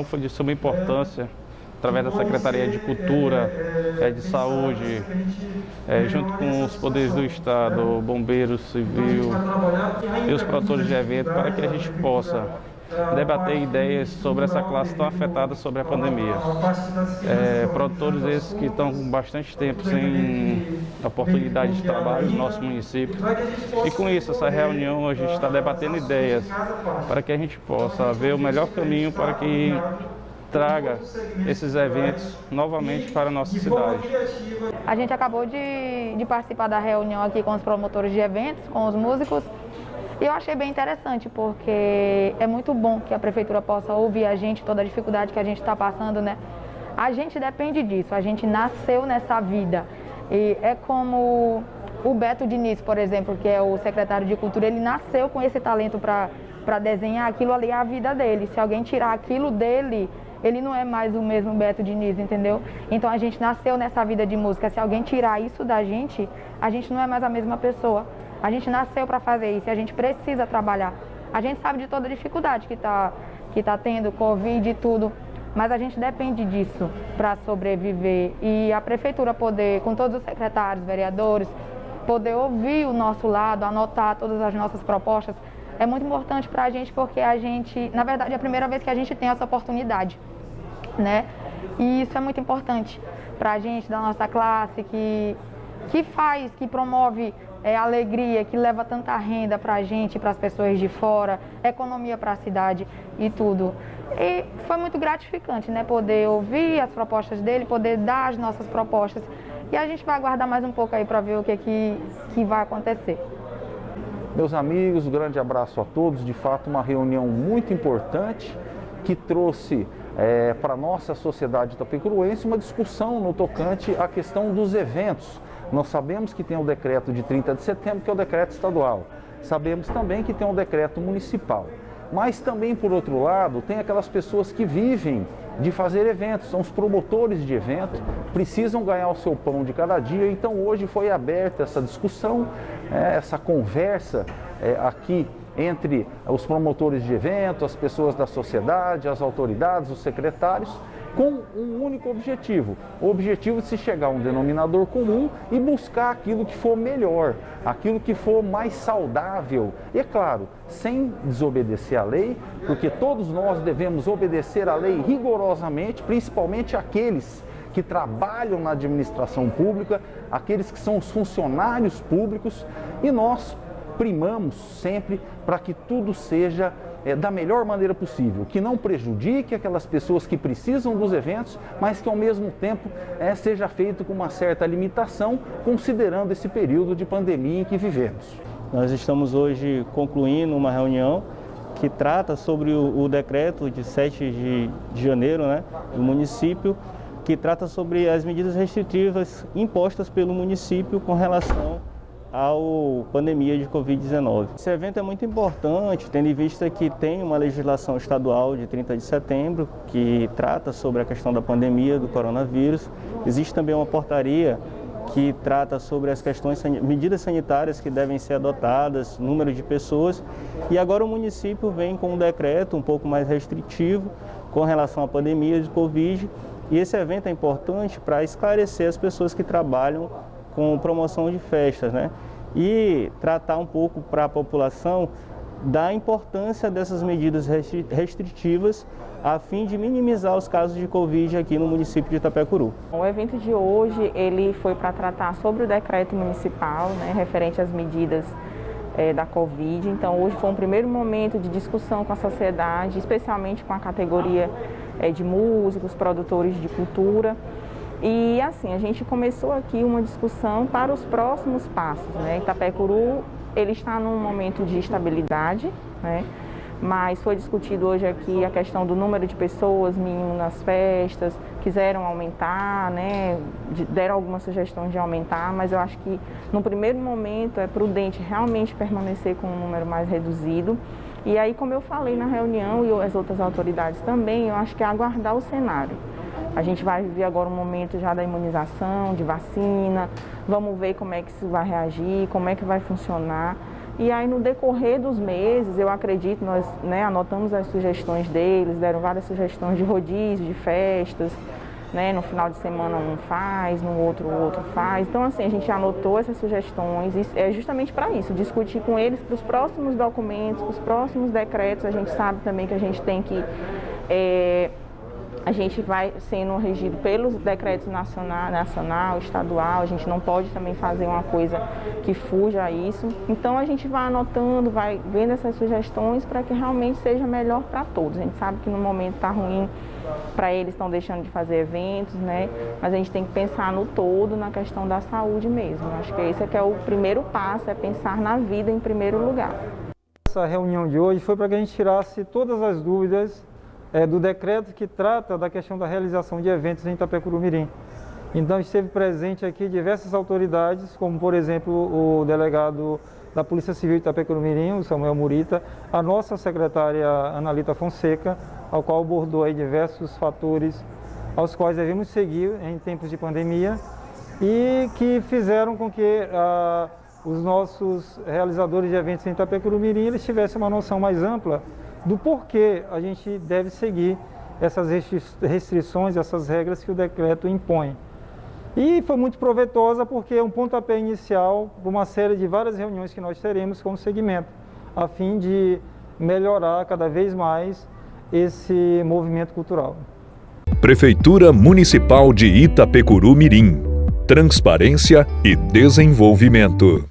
foi de suma importância, através da Secretaria de Cultura, de Saúde, junto com os poderes do Estado, Bombeiro Civil e os produtores de eventos, para que a gente possa debater ideias sobre essa classe tão afetada sobre a pandemia. Produtores esses que estão com bastante tempo sem oportunidade de trabalho no nosso município. E com isso, essa reunião, a gente está debatendo ideias para que a gente possa ver o melhor caminho para que traga esses eventos novamente para a nossa cidade. A gente acabou de participar da reunião aqui com os promotores de eventos, com os músicos, e eu achei bem interessante, porque é muito bom que a prefeitura possa ouvir a gente, toda a dificuldade que a gente está passando, né? A gente depende disso, a gente nasceu nessa vida. E é como o Beto Diniz, por exemplo, que é o secretário de Cultura, ele nasceu com esse talento para desenhar, aquilo ali é a vida dele. Se alguém tirar aquilo dele, ele não é mais o mesmo Beto Diniz, entendeu? Então a gente nasceu nessa vida de música, se alguém tirar isso da gente, a gente não é mais a mesma pessoa. A gente nasceu para fazer isso e a gente precisa trabalhar. A gente sabe de toda a dificuldade que tá tendo, Covid e tudo, mas a gente depende disso para sobreviver. E a prefeitura poder, com todos os secretários, vereadores, poder ouvir o nosso lado, anotar todas as nossas propostas, é muito importante para a gente, porque a gente, na verdade, é a primeira vez que a gente tem essa oportunidade, né? E isso é muito importante para a gente, da nossa classe, que promove alegria, que leva tanta renda para a gente, para as pessoas de fora, economia para a cidade e tudo. E foi muito gratificante, né? Poder ouvir as propostas dele, poder dar as nossas propostas. E a gente vai aguardar mais um pouco aí para ver o que vai acontecer. Meus amigos, um grande abraço a todos. De fato, uma reunião muito importante que trouxe para a nossa sociedade itapecuruense uma discussão no tocante à questão dos eventos. Nós sabemos que tem o decreto de 30 de setembro, que é o decreto estadual. Sabemos também que tem o decreto municipal. Mas também, por outro lado, tem aquelas pessoas que vivem de fazer eventos, são os promotores de eventos, precisam ganhar o seu pão de cada dia. Então hoje foi aberta essa discussão, essa conversa aqui entre os promotores de eventos, as pessoas da sociedade, as autoridades, os secretários, com um único objetivo, o objetivo de se chegar a um denominador comum e buscar aquilo que for melhor, aquilo que for mais saudável. E é claro, sem desobedecer à lei, porque todos nós devemos obedecer à lei rigorosamente, principalmente aqueles que trabalham na administração pública, aqueles que são os funcionários públicos, e nós primamos sempre para que tudo seja da melhor maneira possível, que não prejudique aquelas pessoas que precisam dos eventos, mas que ao mesmo tempo seja feito com uma certa limitação, considerando esse período de pandemia em que vivemos. Nós estamos hoje concluindo uma reunião que trata sobre o decreto de 7 de janeiro, né, do município, que trata sobre as medidas restritivas impostas pelo município com relação à pandemia de Covid-19. Esse evento é muito importante, tendo em vista que tem uma legislação estadual de 30 de setembro que trata sobre a questão da pandemia do coronavírus. Existe também uma portaria que trata sobre as questões, medidas sanitárias que devem ser adotadas, número de pessoas. E agora o município vem com um decreto um pouco mais restritivo com relação à pandemia de Covid. E esse evento é importante para esclarecer as pessoas que trabalham com promoção de festas, né? E tratar um pouco para a população da importância dessas medidas restritivas a fim de minimizar os casos de Covid aqui no município de Itapecuru. O evento de hoje ele foi para tratar sobre o decreto municipal, né, referente às medidas da Covid. Então hoje foi um primeiro momento de discussão com a sociedade, especialmente com a categoria de músicos, produtores de cultura. E assim, a gente começou aqui uma discussão para os próximos passos, né? Itapecuru, ele está num momento de estabilidade, né? Mas foi discutido hoje aqui a questão do número de pessoas mínimo nas festas, quiseram aumentar, né? Deram algumas sugestões de aumentar, mas eu acho que no primeiro momento é prudente realmente permanecer com um número mais reduzido. E aí, como eu falei na reunião e as outras autoridades também, eu acho que é aguardar o cenário. A gente vai viver agora um momento já da imunização, de vacina, vamos ver como é que isso vai reagir, como é que vai funcionar. E aí, no decorrer dos meses, eu acredito, nós, né, anotamos as sugestões deles, deram várias sugestões de rodízio, de festas, né, no final de semana um faz, no outro o outro faz. Então, assim, a gente anotou essas sugestões e é justamente para isso, discutir com eles para os próximos documentos, para os próximos decretos. A gente sabe também que a gente tem que... a gente vai sendo regido pelos decretos nacional, estadual, a gente não pode também fazer uma coisa que fuja a isso. Então a gente vai anotando, vai vendo essas sugestões para que realmente seja melhor para todos. A gente sabe que no momento está ruim para eles, estão deixando de fazer eventos, né? Mas a gente tem que pensar no todo, na questão da saúde mesmo. Acho que esse é que é o primeiro passo, é pensar na vida em primeiro lugar. Essa reunião de hoje foi para que a gente tirasse todas as dúvidas do decreto que trata da questão da realização de eventos em Itapecuru-Mirim. Então esteve presente aqui diversas autoridades, como por exemplo o delegado da Polícia Civil de Itapecuru-Mirim, o Samuel Murita, a nossa secretária Analita Fonseca, ao qual abordou aí diversos fatores aos quais devemos seguir em tempos de pandemia e que fizeram com que os nossos realizadores de eventos em Itapecuru-Mirim eles tivessem uma noção mais ampla do porquê a gente deve seguir essas restrições, essas regras que o decreto impõe. E foi muito proveitosa porque é um pontapé inicial para uma série de várias reuniões que nós teremos como segmento, a fim de melhorar cada vez mais esse movimento cultural. Prefeitura Municipal de Itapecuru-Mirim. Transparência e desenvolvimento.